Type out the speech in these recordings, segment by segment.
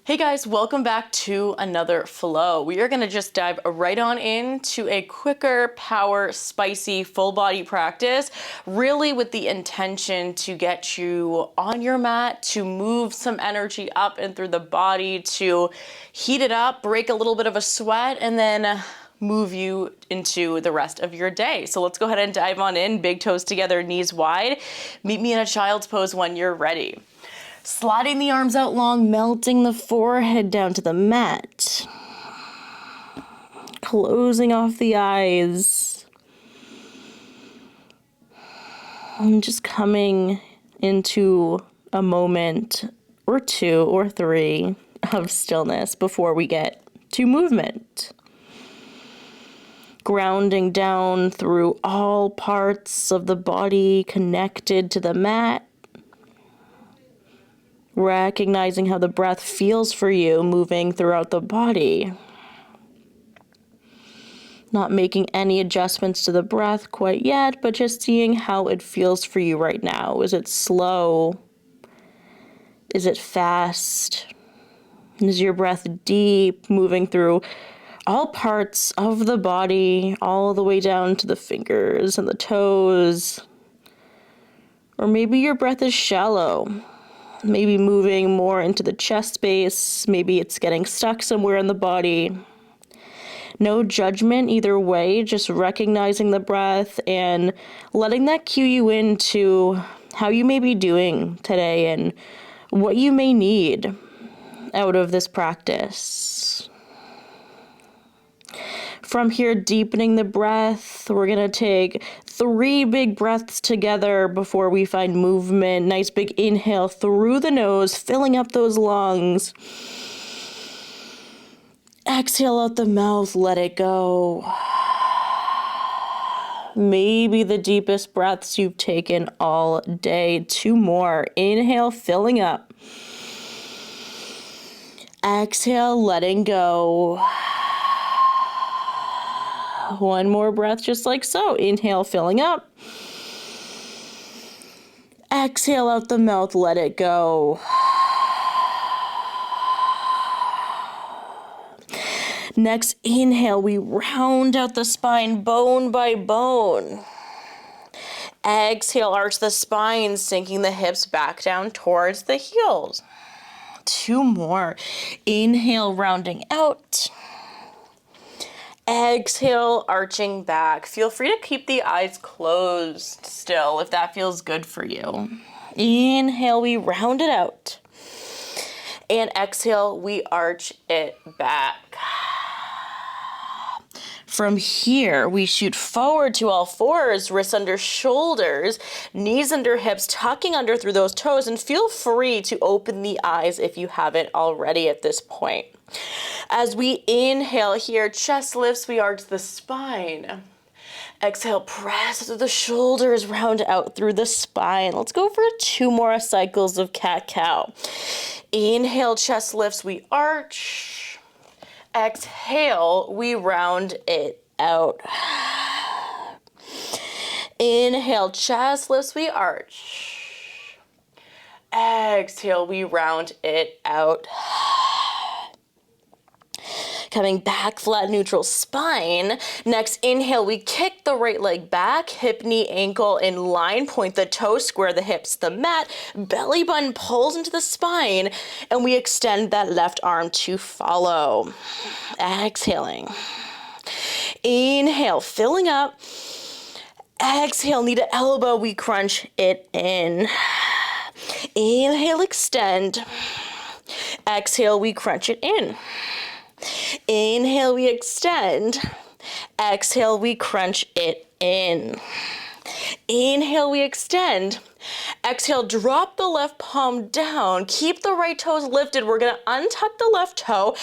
Hey guys, welcome back to another flow. We are gonna just dive right on into a quicker, power, spicy, full body practice, really with the intention to get you on your mat, to move some energy up and through the body, to heat it up, break a little bit of a sweat, and then move you into the rest of your day. So let's go ahead and dive on in, big toes together, knees wide. Meet me in a child's pose when you're ready. Sliding the arms out long, melting the forehead down to the mat. Closing off the eyes. And just coming into a moment or two or three of stillness before we get to movement. Grounding down through all parts of the body connected to the mat. Recognizing how the breath feels for you moving throughout the body. Not making any adjustments to the breath quite yet, but just seeing how it feels for you right now. Is it slow? Is it fast? Is your breath deep, moving through all parts of the body, all the way down to the fingers and the toes? Or maybe your breath is shallow. Maybe moving more into the chest space. Maybe it's getting stuck somewhere in the body. No judgment either way, just recognizing the breath and letting that cue you into how you may be doing today and what you may need out of this practice. From here, deepening the breath, we're going to take 3 big breaths together before we find movement. Nice big inhale through the nose, filling up those lungs. Exhale out the mouth, let it go. Maybe the deepest breaths you've taken all day. 2 more. Inhale, filling up. Exhale, letting go. 1 more breath, just like so. Inhale, filling up. Exhale out the mouth, let it go. Next, inhale, we round out the spine bone by bone. Exhale, arch the spine, sinking the hips back down towards the heels. 2 more. Inhale, rounding out. Exhale, arching back. Feel free to keep the eyes closed still if that feels good for you. Inhale, we round it out. And exhale, we arch it back. From here, we shoot forward to all fours, wrists under shoulders, knees under hips, tucking under through those toes, and feel free to open the eyes if you haven't already at this point. As we inhale here, chest lifts, we arch the spine. Exhale, press through the shoulders, round out through the spine. Let's go for 2 more cycles of cat-cow. Inhale, chest lifts, we arch. Exhale, we round it out. Inhale, chest lifts, we arch. Exhale, we round it out. Coming back, flat, neutral spine. Next, inhale, we kick the right leg back, hip, knee, ankle in line, point the toes, square the hips, the mat, belly button pulls into the spine, and we extend that left arm to follow. Exhaling. Inhale, filling up. Exhale, knee to elbow, we crunch it in. Inhale, extend. Exhale, we crunch it in. Inhale, we extend. Exhale, we crunch it in. Inhale, we extend. Exhale, drop the left palm down. Keep the right toes lifted. We're going to untuck the left toe.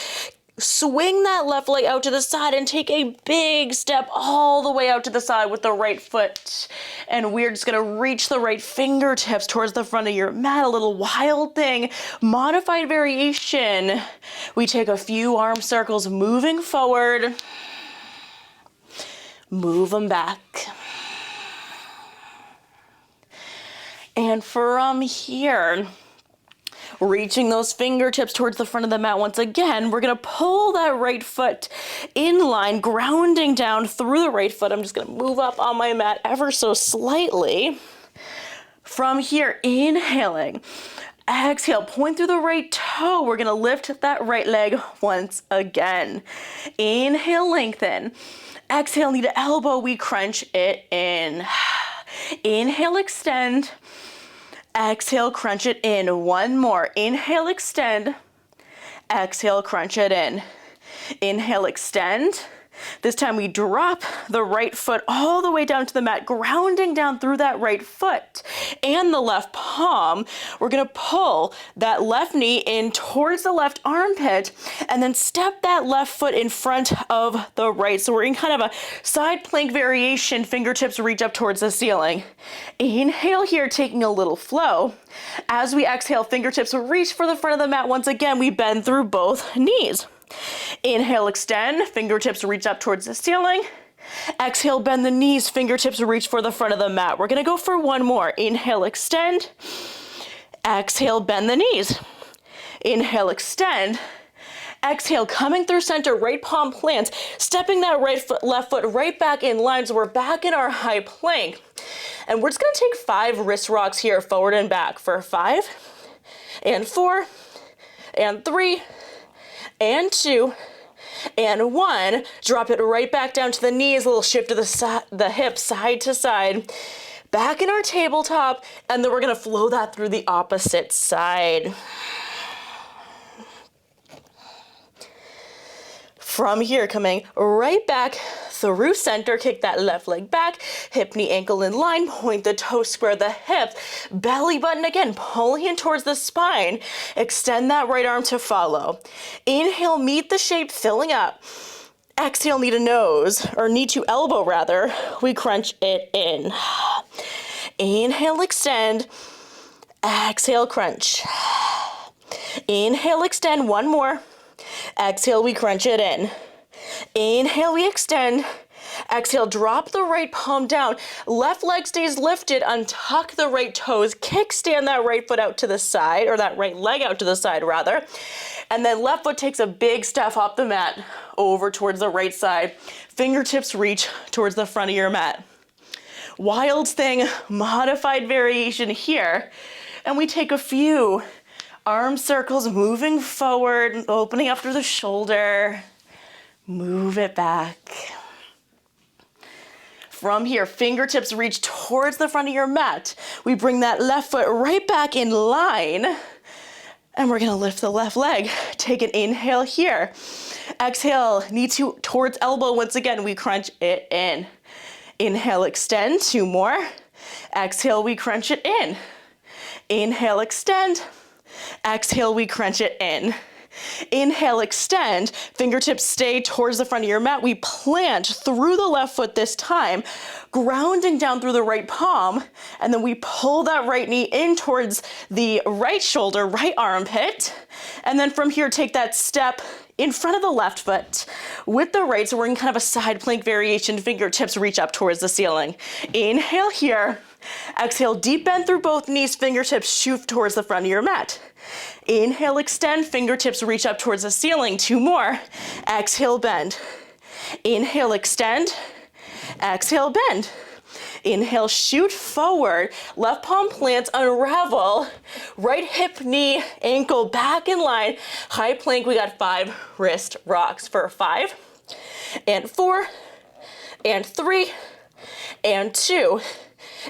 Swing that left leg out to the side and take a big step all the way out to the side with the right foot. And we're just gonna reach the right fingertips towards the front of your mat, a little wild thing, modified variation. We take a few arm circles moving forward, move them back. And from here, Reaching those fingertips towards the front of the mat once again. We're gonna pull that right foot in line, grounding down through the right foot. I'm just gonna move up on my mat ever so slightly. From here, inhaling. Exhale, point through the right toe. We're gonna lift that right leg once again. Inhale, lengthen. Exhale, knee to elbow, we crunch it in. Inhale, extend. Exhale, crunch it in. One more. Inhale, extend. Exhale, crunch it in. Inhale, extend. This time we drop the right foot all the way down to the mat, grounding down through that right foot and the left palm. We're gonna pull that left knee in towards the left armpit and then step that left foot in front of the right. So we're in kind of a side plank variation, fingertips reach up towards the ceiling. Inhale here, taking a little flow. As we exhale, fingertips reach for the front of the mat. Once again, we bend through both knees. Inhale, extend, fingertips reach up towards the ceiling. Exhale, bend the knees, fingertips reach for the front of the mat. We're gonna go for one more. Inhale, extend. Exhale, bend the knees. Inhale, extend. Exhale, coming through center, right palm plants, stepping that right foot, left foot right back in line. So we're back in our high plank. And we're just gonna take 5 wrist rocks here, forward and back for 5 and 4 and 3 and 2 and 1. Drop it right back down to the knees, a little shift to the hips side to side. Back in our tabletop, and then we're gonna flow that through the opposite side. From here, coming right back through center, kick that left leg back, hip, knee, ankle in line, point the toes, square the hips, belly button again, pulling in towards the spine, extend that right arm to follow. Inhale, meet the shape, filling up. Exhale, knee to nose, or knee to elbow rather, we crunch it in. Inhale, extend. Exhale, crunch. Inhale, extend, one more. Exhale, we crunch it in. Inhale, we extend. Exhale, drop the right palm down. Left leg stays lifted, untuck the right toes, kickstand that right foot out to the side, or that right leg out to the side rather. And then left foot takes a big step off the mat, over towards the right side. Fingertips reach towards the front of your mat. Wild thing, modified variation here. And we take a few arm circles, moving forward, opening up through the shoulder. Move it back. From here, fingertips reach towards the front of your mat. We bring that left foot right back in line. And we're gonna lift the left leg. Take an inhale here. Exhale, knee towards elbow. Once again, we crunch it in. Inhale, extend, 2 more. Exhale, we crunch it in. Inhale, extend. Exhale, we crunch it in. Inhale, extend, fingertips stay towards the front of your mat. We plant through the left foot this time, grounding down through the right palm, and then we pull that right knee in towards the right shoulder, right armpit. And then from here, take that step in front of the left foot with the right. So we're in kind of a side plank variation. Fingertips reach up towards the ceiling. Inhale here. Exhale, deep bend through both knees. Fingertips shoot towards the front of your mat. Inhale, extend. Fingertips reach up towards the ceiling. 2 more. Exhale, bend. Inhale, extend. Exhale, bend. Inhale, shoot forward. Left palm plants, unravel. Right hip, knee, ankle back in line. High plank, we got 5 wrist rocks for 5 and 4 and 3 and 2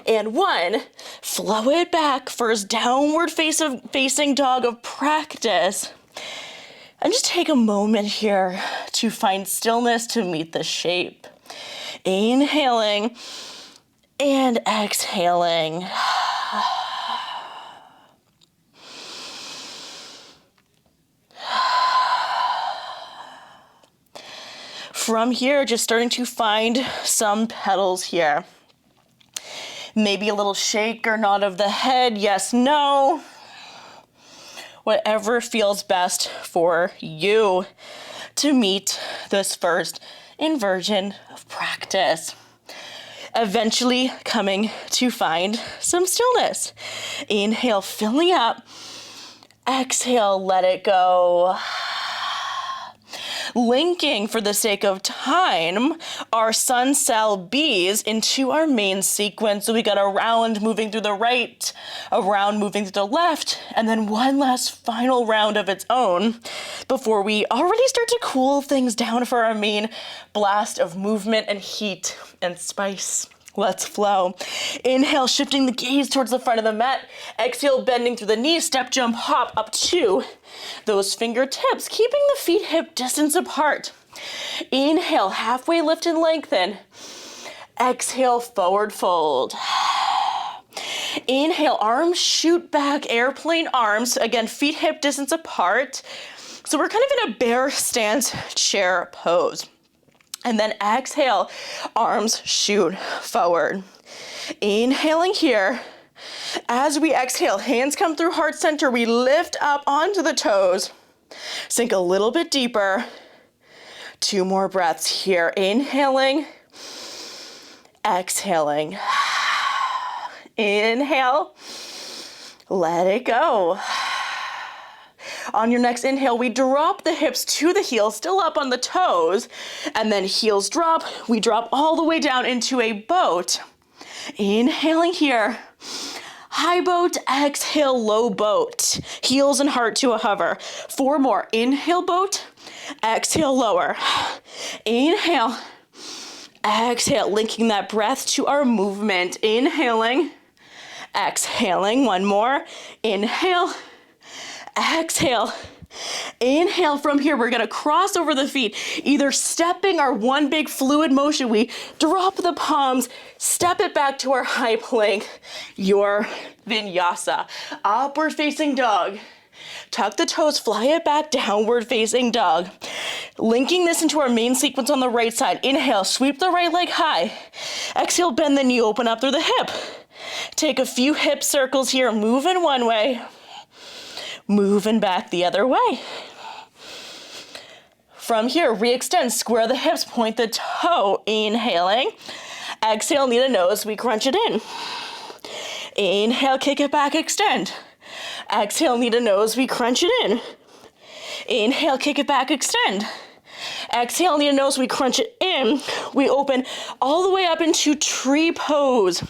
and 1. Flow it back. First downward facing dog of practice. And just take a moment here to find stillness to meet the shape. Inhaling and exhaling. From here, just starting to find some petals here. Maybe a little shake or nod of the head, yes, no. Whatever feels best for you to meet this first inversion of practice. Eventually coming to find some stillness. Inhale, filling up. Exhale, let it go. Linking, for the sake of time, our sun cell Bs into our main sequence. So we got a round moving through the right, a round moving through the left, and then one last final round of its own before we already start to cool things down for our main blast of movement and heat and spice. Let's flow. Inhale, shifting the gaze towards the front of the mat. Exhale, bending through the knees, step, jump, hop up to those fingertips, keeping the feet hip distance apart. Inhale, halfway lift and lengthen. Exhale, forward fold. Inhale, arms shoot back, airplane arms. Again, feet hip distance apart. So we're kind of in a bear stance chair pose. And then exhale, arms shoot forward. Inhaling here. As we exhale, hands come through heart center. We lift up onto the toes. Sink a little bit deeper. 2 more breaths here. Inhaling. Exhaling. Inhale. Let it go. On your next inhale, we drop the hips to the heels, still up on the toes, and then heels drop. We drop all the way down into a boat. Inhaling here. High boat, exhale, low boat. Heels and heart to a hover. 4 more. Inhale, boat. Exhale, lower. Inhale. Exhale, linking that breath to our movement. Inhaling. Exhaling. 1 more. Inhale. Exhale. Inhale. From here, we're gonna cross over the feet, either stepping our one big fluid motion. We drop the palms, step it back to our high plank, your vinyasa. Upward facing dog. Tuck the toes, fly it back, downward facing dog. Linking this into our main sequence on the right side. Inhale, sweep the right leg high. Exhale, bend the knee, open up through the hip. Take a few hip circles here, moving one way. Moving back the other way. From here, re-extend, square the hips, point the toe. Inhaling. Exhale, knee to nose, we crunch it in. Inhale, kick it back, extend. Exhale, knee to nose, we crunch it in. Inhale, kick it back, extend. Exhale, knee to nose, we crunch it in. We open all the way up into tree pose.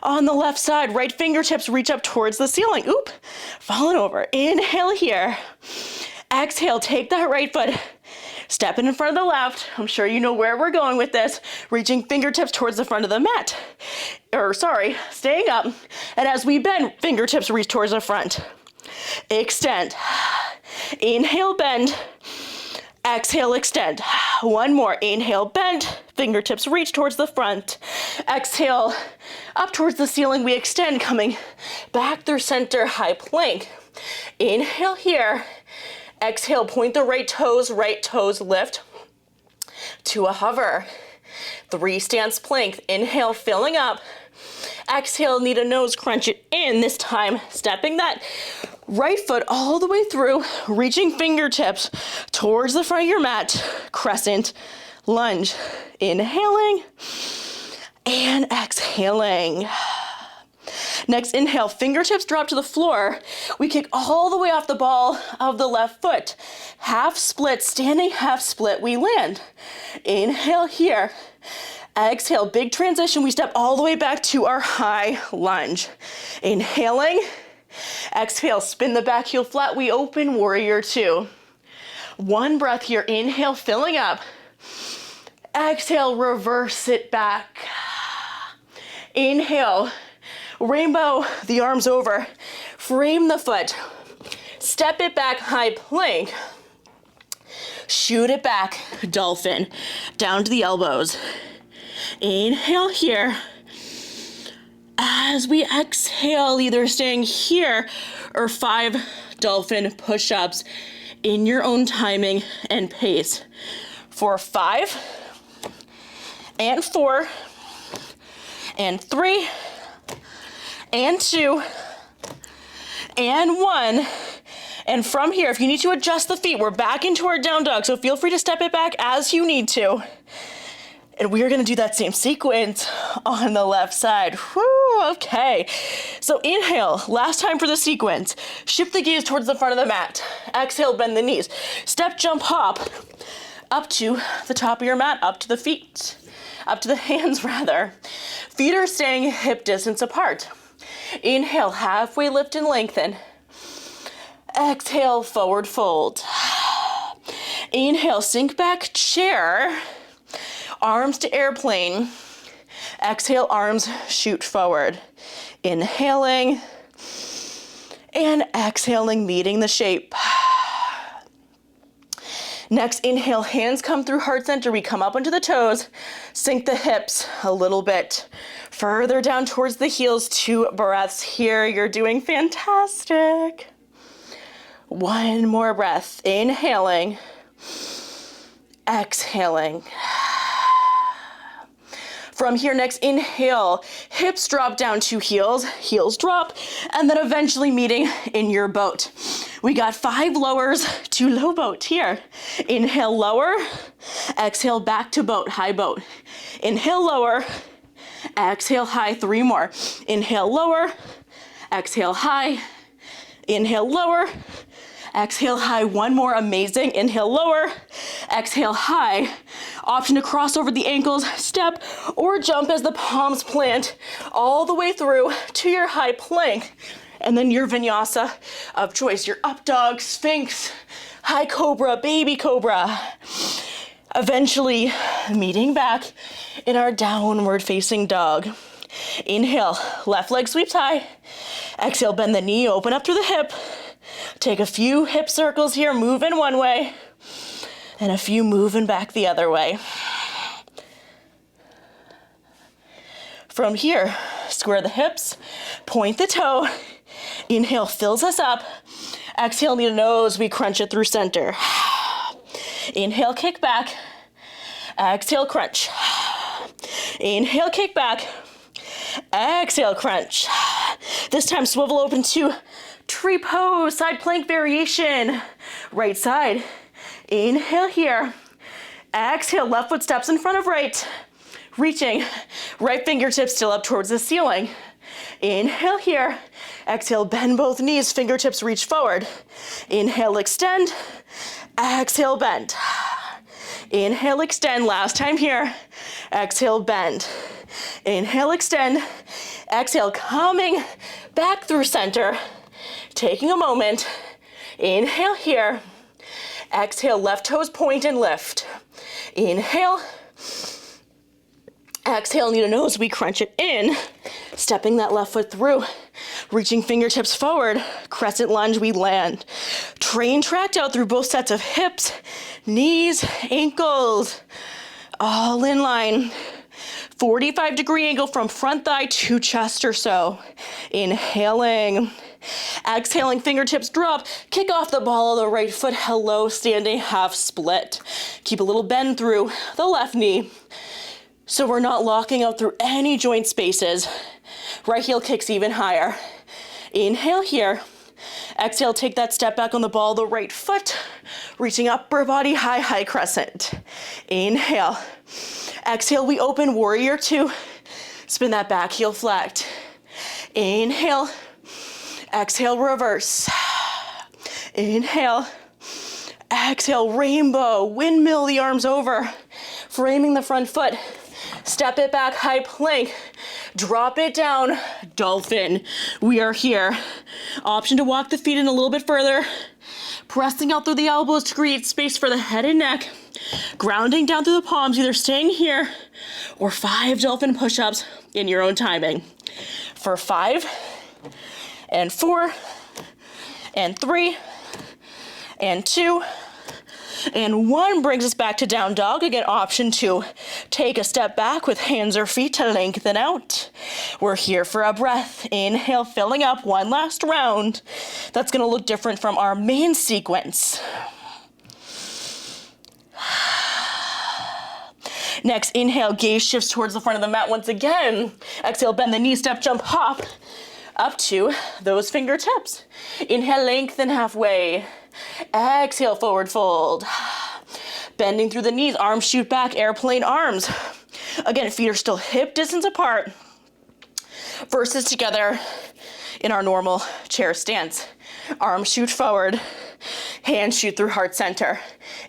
On the left side, right fingertips reach up towards the ceiling. Oop, falling over. Inhale here. Exhale, take that right foot, step in front of the left. I'm sure you know where we're going with this. Reaching fingertips towards the front of the mat. Staying up. And as we bend, fingertips reach towards the front. Extend. Inhale, bend. Exhale, extend. 1 more. Inhale, bend. Fingertips reach towards the front. Exhale, up towards the ceiling. We extend, coming back through center, high plank. Inhale here. Exhale, point the right toes lift to a hover. 3 stance plank. Inhale, filling up. Exhale, knee to nose, crunch it in. This time, stepping that right foot all the way through, reaching fingertips towards the front of your mat. Crescent lunge. Inhaling and exhaling. Next inhale, fingertips drop to the floor. We kick all the way off the ball of the left foot. Half split, standing half split, we land. Inhale here. Exhale, big transition. We step all the way back to our high lunge. Inhaling. Exhale, spin the back heel flat. We open warrior 2. 1 breath here. Inhale, filling up. Exhale, reverse it back. Inhale, rainbow the arms over. Frame the foot. Step it back, high plank. Shoot it back, dolphin. Down to the elbows. Inhale here. As we exhale, either staying here or 5 dolphin push-ups in your own timing and pace. For 5 and 4 and 3 and 2 and 1. And from here, if you need to adjust the feet, we're back into our down dog. So feel free to step it back as you need to. And we're gonna do that same sequence on the left side. Whew, okay. So inhale, last time for the sequence. Shift the gaze towards the front of the mat. Exhale, bend the knees. Step, jump, hop, up to the top of your mat, up to the feet, up to the hands rather. Feet are staying hip distance apart. Inhale, halfway lift and lengthen. Exhale, forward fold. Inhale, sink back, chair. Arms to airplane. Exhale, arms shoot forward. Inhaling and exhaling, meeting the shape. Next, inhale, hands come through heart center. We come up onto the toes, sink the hips a little bit further down towards the heels. 2 breaths here. You're doing fantastic. 1 more breath. Inhaling, exhaling. From here, next inhale, hips drop down to heels, heels drop, and then eventually meeting in your boat. We got 5 lowers to low boat here. Inhale, lower, exhale, back to boat, high boat. Inhale, lower, exhale, high, 3 more. Inhale, lower, exhale, high, inhale, lower, exhale, high, 1 more, amazing. Inhale, lower, exhale, high. Option to cross over the ankles, step, or jump as the palms plant all the way through to your high plank. And then your vinyasa of choice, your up dog, sphinx, high cobra, baby cobra. Eventually meeting back in our downward facing dog. Inhale, left leg sweeps high. Exhale, bend the knee, open up through the hip. Take a few hip circles here, move in one way, and a few moving back the other way. From here, square the hips, point the toe. Inhale fills us up. Exhale, knee to nose, we crunch it through center. Inhale, kick back. Exhale, crunch. Inhale, kick back. Exhale, crunch. This time, swivel open to tree pose, side plank variation. Right side. Inhale here. Exhale, left foot steps in front of right. Reaching, right fingertips still up towards the ceiling. Inhale here. Exhale, bend both knees, fingertips reach forward. Inhale, extend. Exhale, bend. Inhale, extend, last time here. Exhale, bend. Inhale, extend. Exhale, coming back through center. Taking a moment. Inhale here. Exhale, left toes point and lift. Inhale. Exhale, knee to nose, we crunch it in. Stepping that left foot through. Reaching fingertips forward. Crescent lunge, we land. Train tracked out through both sets of hips, knees, ankles. All in line. 45-degree angle from front thigh to chest or so. Inhaling. Exhaling, fingertips drop. Kick off the ball of the right foot. Hello, standing half split. Keep a little bend through the left knee, so we're not locking out through any joint spaces. Right heel kicks even higher. Inhale here. Exhale, take that step back on the ball of the right foot. Reaching upper body high, high crescent. Inhale. Exhale, we open warrior 2. Spin that back heel flat. Inhale. Exhale, reverse. Inhale. Exhale, rainbow. Windmill the arms over. Framing the front foot. Step it back, high plank. Drop it down, dolphin. We are here. Option to walk the feet in a little bit further. Pressing out through the elbows to create space for the head and neck. Grounding down through the palms, either staying here or 5 dolphin push-ups in your own timing. For 5 and 4 and 3 and 2 and 1 brings us back to down dog. Again, option to take a step back with hands or feet to lengthen out. We're here for a breath. Inhale, filling up, 1 last round. That's gonna look different from our main sequence. Next, inhale, gaze shifts towards the front of the mat once again. Exhale, bend the knee, step, jump, hop up to those fingertips. Inhale, lengthen halfway. Exhale, forward fold. Bending through the knees, arms shoot back, airplane arms. Again, feet are still hip distance apart versus together in our normal chair stance. Arms shoot forward, hands shoot through heart center.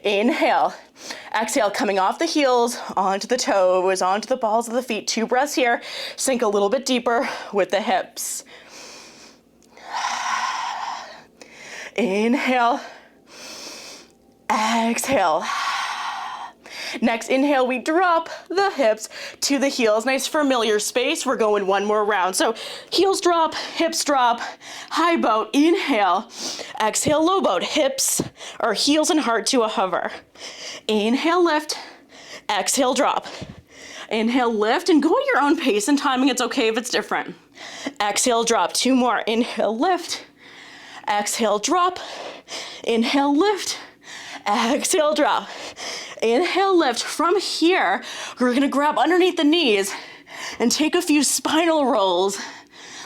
Inhale, exhale, coming off the heels, onto the toes, onto the balls of the feet. 2 breaths here. Sink a little bit deeper with the hips. Inhale, exhale. Next inhale, we drop the hips to the heels. Nice familiar space. We're going 1 more round. So heels drop, hips drop, high boat, inhale. Exhale, low boat, hips or heels and heart to a hover. Inhale, lift. Exhale, drop. Inhale, lift, and go at your own pace and timing. It's okay if it's different. Exhale, drop. 2 more. Inhale, lift. Exhale, drop. Inhale, lift. Exhale, drop. Inhale, lift. From here, we're gonna grab underneath the knees and take a few spinal rolls.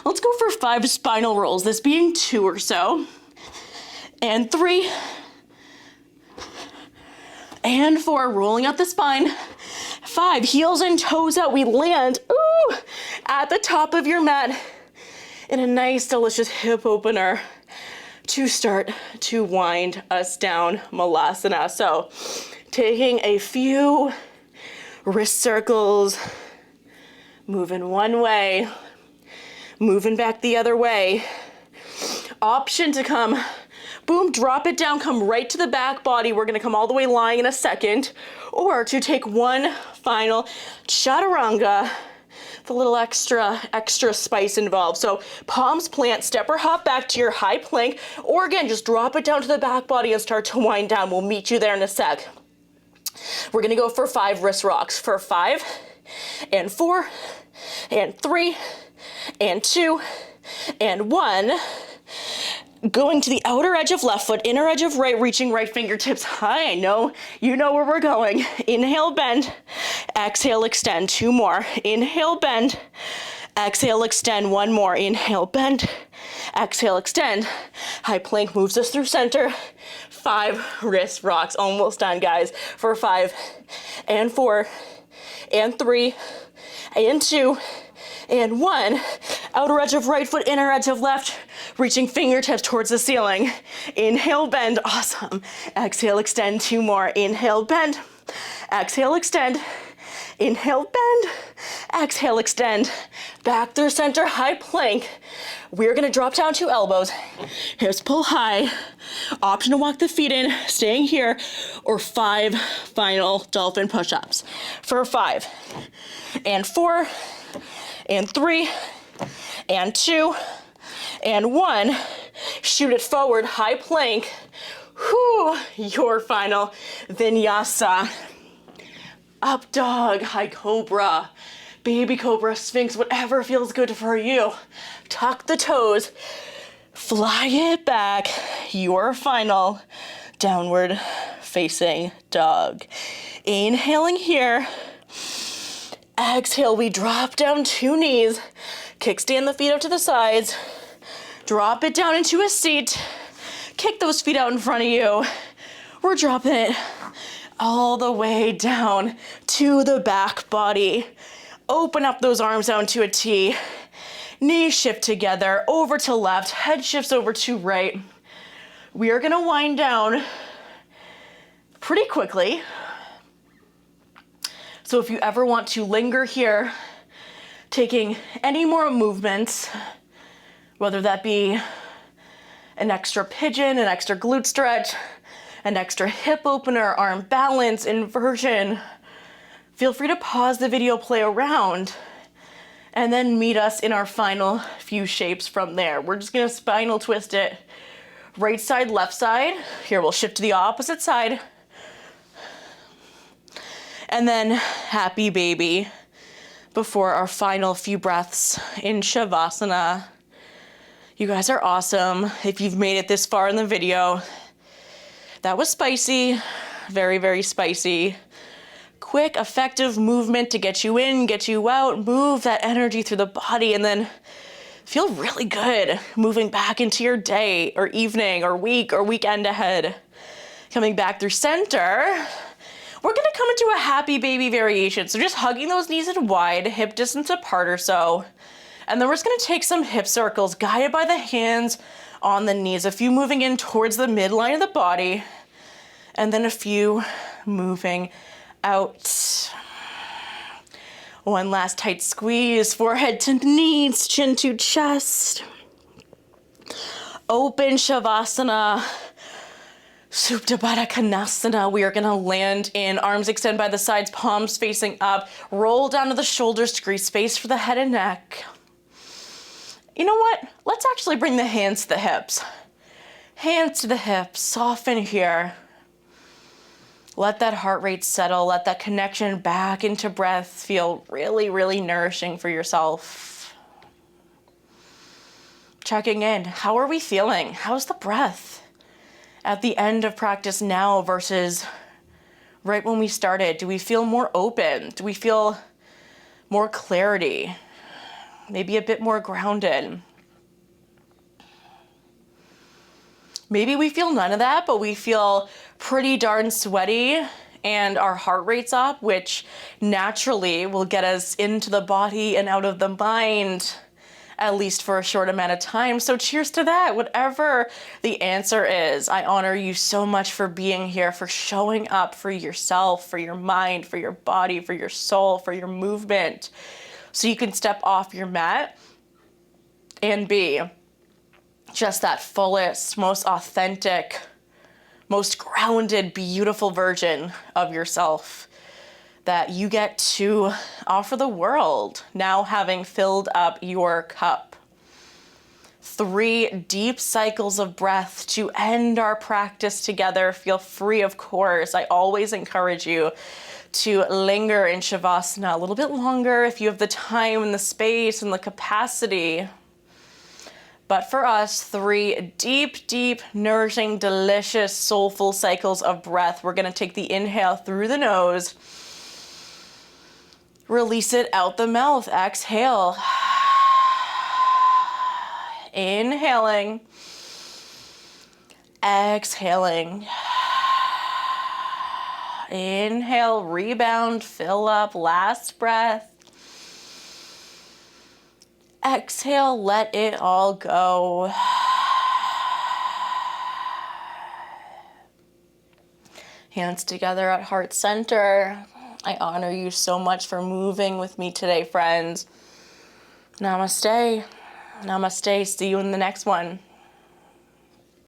Let's go for 5 spinal rolls, this being 2 or so. And 3. And 4, rolling up the spine. 5, heels and toes out. We land, ooh, at the top of your mat in a nice, delicious hip opener to start to wind us down, Malasana. So taking a few wrist circles, moving one way, moving back the other way. Option to come, boom, drop it down, come right to the back body. We're gonna come all the way lying in a second, or to take one final chaturanga, the little extra spice involved. So palms plant, step or hop back to your high plank, or again, just drop it down to the back body and start to wind down. We'll meet you there in a sec. We're gonna go for 5 wrist rocks. For 5, and 4, and 3, and 2, and 1. Going to the outer edge of left foot, inner edge of right, reaching right fingertips high. I know you know where we're going. Inhale, bend. Exhale, extend. 2 more. Inhale, bend. Exhale, extend. 1 more. Inhale, bend. Exhale, extend. High plank moves us through center. 5 wrist rocks. Almost done, guys. For 5, and 4, and 3, and 2, and 1. Outer edge of right foot, inner edge of left, reaching fingertips towards the ceiling. Inhale, bend. Awesome. Exhale, extend. 2 more. Inhale, bend. Exhale, extend. Inhale, bend. Exhale, extend. Back through center, high plank. We're gonna drop down to elbows. Hips pull high. Option to walk the feet in, staying here, or 5 final dolphin push-ups. For 5, and 4, and 3, and 2, and 1. Shoot it forward, high plank. Whew, your final vinyasa. Up dog, high cobra, baby cobra, sphinx, whatever feels good for you. Tuck the toes, fly it back. Your final downward facing dog. Inhaling here. Exhale, we drop down 2 knees. Kickstand the feet up to the sides. Drop it down into a seat. Kick those feet out in front of you. We're dropping it all the way down to the back body. Open up those arms down to a T. Knees shift together, over to left, head shifts over to right. We are gonna wind down pretty quickly. So if you ever want to linger here, taking any more movements, whether that be an extra pigeon, an extra glute stretch, an extra hip opener, arm balance, inversion, feel free to pause the video, play around, and then meet us in our final few shapes from there. We're just gonna spinal twist it. Right side, left side. Here, we'll shift to the opposite side. And then happy baby before our final few breaths in Shavasana. You guys are awesome. If you've made it this far in the video, that was spicy, very, very spicy. Quick, effective movement to get you in, get you out, move that energy through the body, and then feel really good moving back into your day or evening or week or weekend ahead. Coming back through center. we're gonna come into a happy baby variation. So just hugging those knees in wide, hip distance apart or so. And then we're just gonna take some hip circles guided by the hands on the knees. A few moving in towards the midline of the body. And then a few moving out. One last tight squeeze, forehead to knees, chin to chest. Open Shavasana. Supta Baddha Konasana. We are gonna land in arms extend by the sides, palms facing up. Roll down to the shoulders to create space for the head and neck. You know what? Let's actually bring the hands to the hips. Hands to the hips, soften here. Let that heart rate settle. Let that connection back into breath feel really, really nourishing for yourself. Checking in. How are we feeling? How's the breath at the end of practice now versus right when we started? Do we feel more open? Do we feel more clarity? Maybe a bit more grounded? Maybe we feel none of that, but we feel pretty darn sweaty and our heart rate's up, which naturally will get us into the body and out of the mind, at least for a short amount of time. So cheers to that. Whatever the answer is, I honor you so much for being here, for showing up for yourself, for your mind, for your body, for your soul, for your movement, so you can step off your mat and be just that fullest, most authentic, most grounded, beautiful version of yourself that you get to offer the world, now having filled up your cup. 3 deep cycles of breath to end our practice together. Feel free, of course. I always encourage you to linger in Shavasana a little bit longer if you have the time and the space and the capacity. But for us, 3 deep, deep, nourishing, delicious, soulful cycles of breath. We're gonna take the inhale through the nose, release it out the mouth, exhale. Inhaling, exhaling. Inhale, rebound, fill up, last breath. Exhale, let it all go. Hands together at heart center. I honor you so much for moving with me today, friends. Namaste. Namaste. See you in the next one.